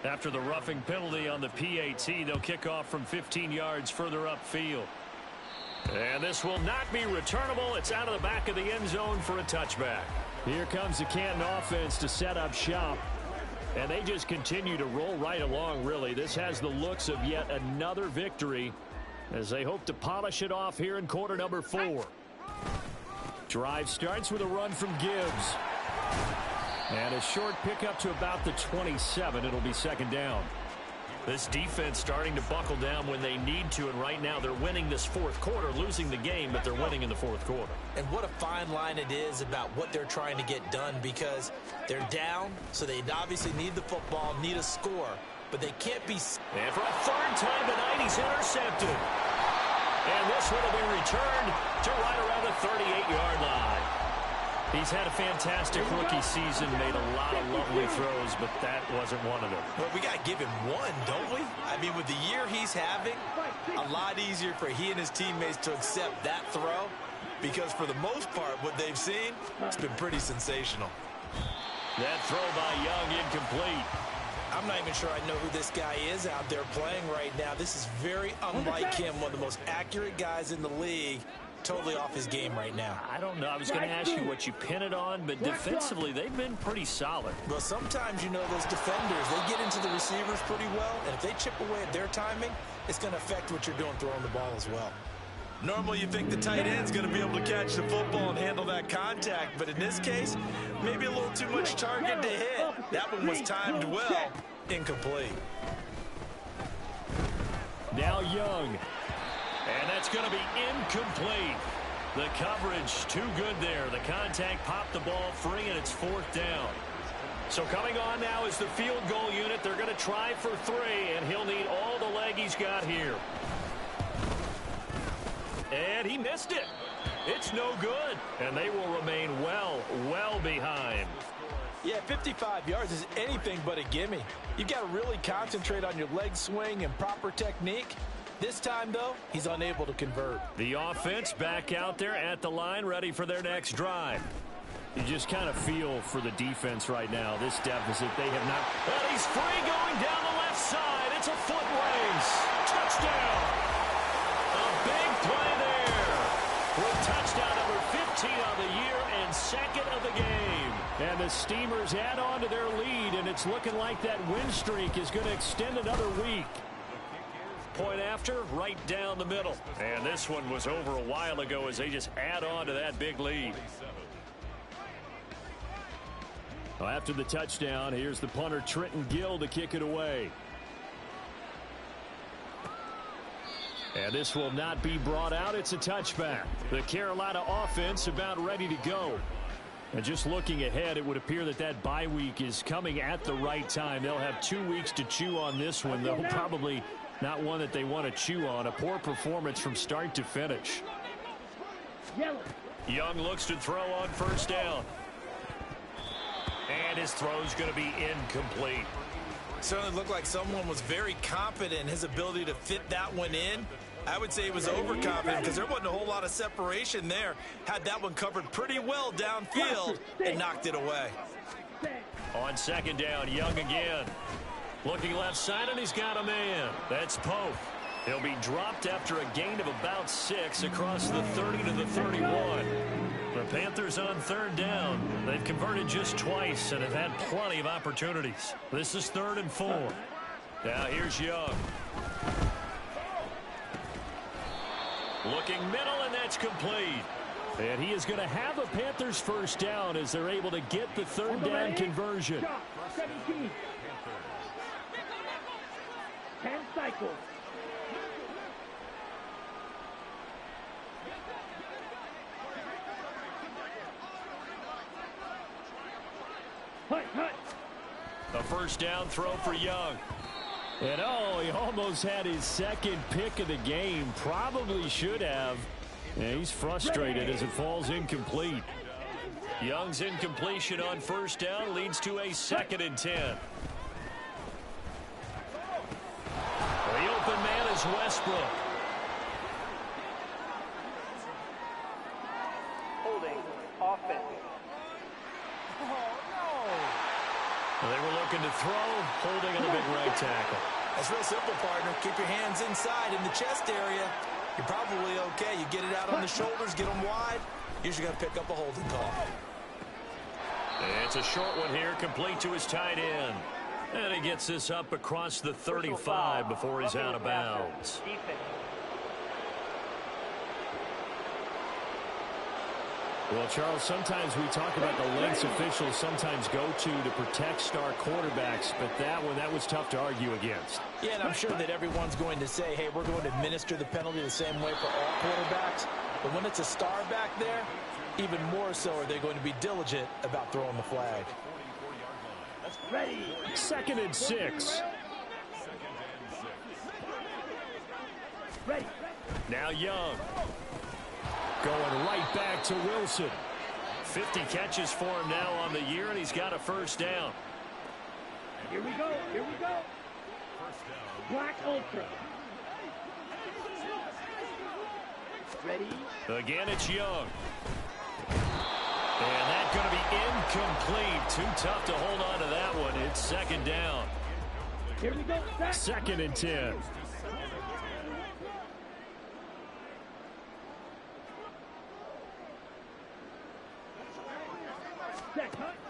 After the roughing penalty on the PAT, they'll kick off from 15 yards further upfield. And this will not be returnable. It's out of the back of the end zone for a touchback. Here comes the Canton offense to set up shop. And they just continue to roll right along, really. This has the looks of yet another victory as they hope to polish it off here in quarter number 4. Drive starts with a run from Gibbs. And a short pickup to about the 27. It'll be second down. This defense starting to buckle down when they need to, and right now they're winning this fourth quarter, losing the game, but they're winning in the fourth quarter. And what a fine line it is about what they're trying to get done, because they're down, so they obviously need the football, need a score, but they can't be... And for a third time tonight, he's intercepted. And this one will be returned to right around the 38-yard line. He's had a fantastic rookie season, made a lot of lovely throws, but that wasn't one of them. Well, we got to give him one, don't we? I mean, with the year he's having, a lot easier for he and his teammates to accept that throw, because for the most part, what they've seen, it's been pretty sensational. That throw by Young incomplete. I'm not even sure I know who this guy is out there playing right now. This is very unlike him, one of the most accurate guys in the league. Totally off his game right now. I don't know. I was going to ask you what you pin it on, but defensively, they've been pretty solid. Well, sometimes, you know, those defenders, they get into the receivers pretty well, and if they chip away at their timing, it's going to affect what you're doing throwing the ball as well. Normally, you think the tight end's going to be able to catch the football and handle that contact, but in this case, maybe a little too much target to hit. That one was timed well. Incomplete. Now Young. And that's going to be incomplete. The coverage too good there. The contact popped the ball free, and it's fourth down. So coming on now is the field goal unit. They're going to try for 3, and he'll need all the leg he's got here. And he missed it. It's no good. And they will remain well behind. Yeah, 55 yards is anything but a gimme. You've got to really concentrate on your leg swing and proper technique. This time, though, he's unable to convert. The offense back out there at the line, ready for their next drive. You just kind of feel for the defense right now. This deficit, they have not... And he's free going down the left side. It's a foot race. Touchdown. A big play there. With touchdown number 15 on the year and second of the game. And the Steamers add on to their lead, and it's looking like that win streak is going to extend another week. Point after, right down the middle. And this one was over a while ago as they just add on to that big lead. Well, after the touchdown, here's the punter Trenton Gill to kick it away. And this will not be brought out. It's a touchback. The Carolina offense about ready to go. And just looking ahead, it would appear that that bye week is coming at the right time. They'll have 2 weeks to chew on this one, though probably not one that they want to chew on. A poor performance from start to finish. Young looks to throw on first down. And his throw's going to be incomplete. Certainly looked like someone was very confident in his ability to fit that one in. I would say he was overconfident because there wasn't a whole lot of separation there. Had that one covered pretty well downfield and knocked it away. On second down, Young again. Looking left side, and he's got a man. That's Pope. He'll be dropped after a gain of about 6 across the 30 to the 31. The Panthers on third down. They've converted just twice and have had plenty of opportunities. This is 3rd and 4. Now here's Young. Looking middle, and that's complete. And he is going to have a Panthers first down as they're able to get the third down conversion. 17. 10 cycles. A first down throw for Young. And he almost had his second pick of the game. Probably should have. And he's frustrated as it falls incomplete. Young's incompletion on first down leads to a 2nd and 10. The open man is Westbrook. Holding offense. They were looking to throw, holding on a big right tackle. That's real simple, partner. Keep your hands inside in the chest area. You're probably okay. You get it out on the shoulders, get them wide. Usually going to pick up a holding call. It's a short one here, complete to his tight end. And he gets this up across the 35 before he's out of bounds. Well, Charles, sometimes we talk about the lengths officials sometimes go to protect star quarterbacks, but that was tough to argue against. Yeah, and I'm sure that everyone's going to say, hey, we're going to administer the penalty the same way for all quarterbacks. But when it's a star back there, even more so are they going to be diligent about throwing the flag. Ready. 2nd and 6. Ready. Now Young. Going right back to Wilson. 50 catches for him now on the year, and he's got a first down. Here we go. Here we go. Black Ultra. Ready. Again, it's Young. And that's going to be incomplete. Too tough to hold on to that one. It's 2nd down. Here we go. 2nd and 10.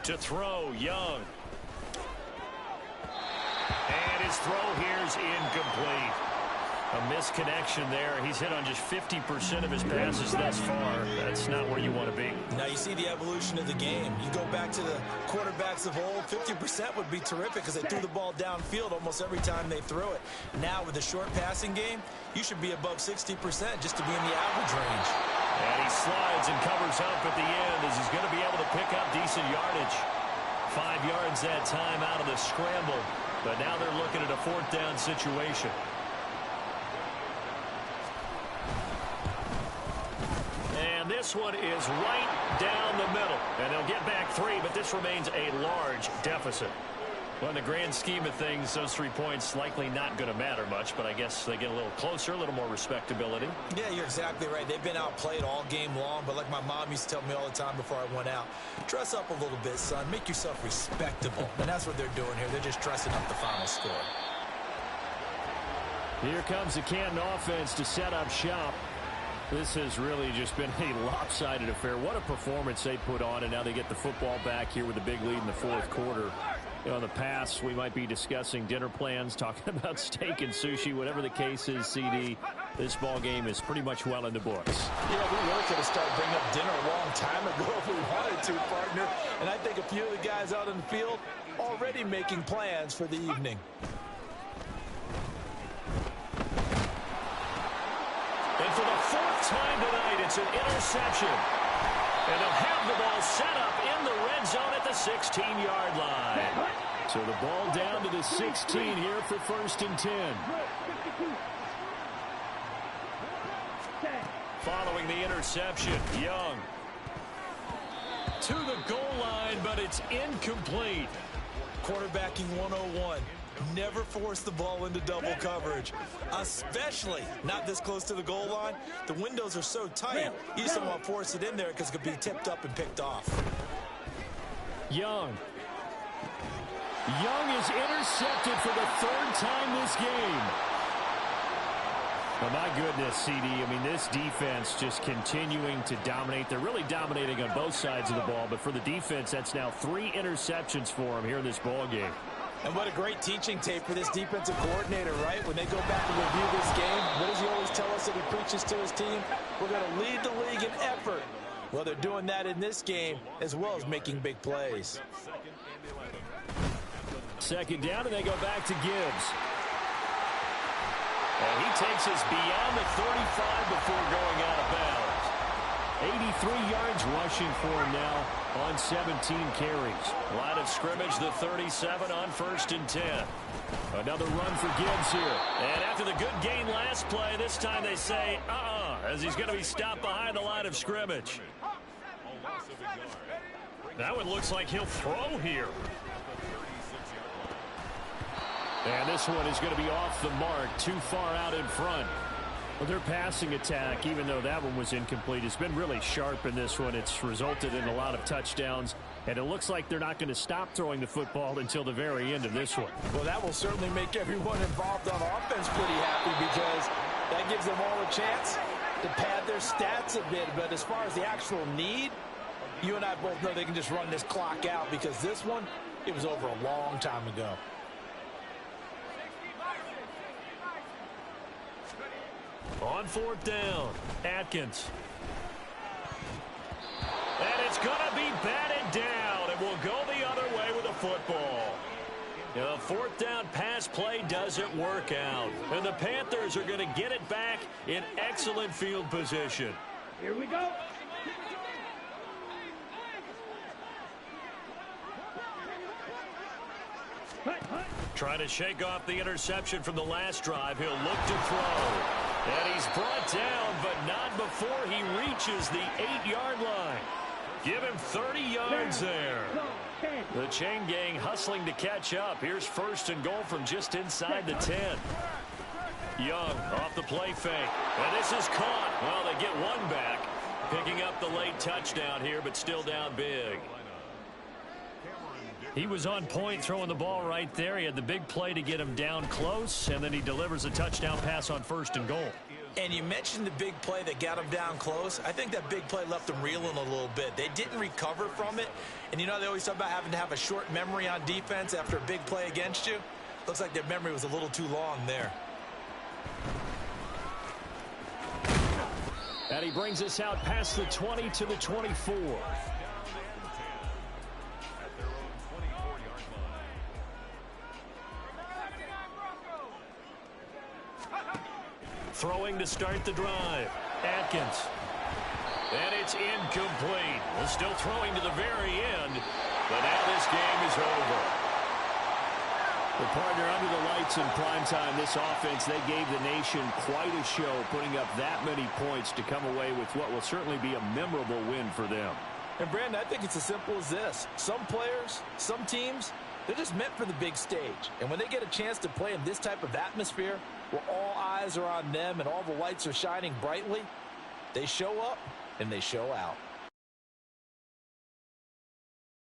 To throw, Young. And his throw here's incomplete. A misconnection there. He's hit on just 50% of his passes thus far. That's not where you want to be. Now you see the evolution of the game. You go back to the quarterbacks of old, 50% would be terrific because they threw the ball downfield almost every time they threw it. Now with the short passing game, you should be above 60% just to be in the average range. And he slides and covers up at the end as he's going to be able to pick up decent yardage. 5 yards that time out of the scramble. But now they're looking at a 4th down situation. And this one is right down the middle. And they'll get back 3, but this remains a large deficit. Well, in the grand scheme of things, those 3 points likely not going to matter much, but I guess they get a little closer, a little more respectability. Yeah, you're exactly right. They've been outplayed all game long, but like my mom used to tell me all the time before I went out, dress up a little bit, son. Make yourself respectable. And that's what they're doing here. They're just dressing up the final score. Here comes the Canton offense to set up shop. This has really just been a lopsided affair. What a performance they put on, and now they get the football back here with a big lead in the 4th quarter. You know, in the past, we might be discussing dinner plans, talking about steak and sushi, whatever the case is, CD. This ball game is pretty much well in the books. Yeah, we really could have started bringing up dinner a long time ago if we wanted to, partner. And I think a few of the guys out in the field already making plans for the evening. And for the fourth time tonight, it's an interception. And they'll have the ball set up in the red zone at the 16-yard line. So the ball down to the 16 here for 1st and 10. Following the interception, Young. To the goal line, but it's incomplete. Quarterbacking 101. Never force the ball into double coverage, especially not this close to the goal line. The windows are so tight, you just don't want to force it in there because it could be tipped up and picked off. Young. Young is intercepted for the 3rd time this game. Oh, my goodness, CD. I mean, this defense just continuing to dominate. They're really dominating on both sides of the ball, but for the defense, that's now 3 interceptions for them here in this ball game. And what a great teaching tape for this defensive coordinator, right? When they go back and review this game, what does he always tell us that he preaches to his team? We're going to lead the league in effort. Well, they're doing that in this game as well as making big plays. 2nd down, and they go back to Gibbs. And he takes us beyond the 35 before going out of bounds. 83 yards rushing for him now on 17 carries. Line of scrimmage, the 37 on 1st and 10. Another run for Gibbs here. And after the good gain last play, this time they say, as he's going to be stopped behind the line of scrimmage. That one looks like he'll throw here. And this one is going to be off the mark, too far out in front. Well, their passing attack, even though that one was incomplete, has been really sharp in this one. It's resulted in a lot of touchdowns, and it looks like they're not going to stop throwing the football until the very end of this one. Well, that will certainly make everyone involved on offense pretty happy because that gives them all a chance to pad their stats a bit. But as far as the actual need, you and I both know they can just run this clock out because this one, it was over a long time ago. On 4th down, Atkins. And it's going to be batted down, and we'll go the other way with the football. The 4th down pass play doesn't work out, and the Panthers are going to get it back in excellent field position. Here we go. Trying to shake off the interception from the last drive. He'll look to throw. And he's brought down, but not before he reaches the 8-yard line. Give him 30 yards there. The chain gang hustling to catch up. Here's 1st and goal from just inside the 10. Young off the play fake. And this is caught. Well, they get one back. Picking up the late touchdown here, but still down big. He was on point throwing the ball right there. He had the big play to get him down close, and then he delivers a touchdown pass on 1st and goal. And you mentioned the big play that got him down close. I think that big play left them reeling a little bit. They didn't recover from it. And you know they always talk about having to have a short memory on defense after a big play against you. Looks like their memory was a little too long there. And he brings us out past the 20 to the 24. Throwing to start the drive. Atkins. And it's incomplete. They're still throwing to the very end. But now this game is over. The partner under the lights in primetime, this offense, they gave the nation quite a show, putting up that many points to come away with what will certainly be a memorable win for them. And Brandon, I think it's as simple as this. Some players, some teams, they're just meant for the big stage. And when they get a chance to play in this type of atmosphere, where all eyes are on them and all the lights are shining brightly, they show up and they show out.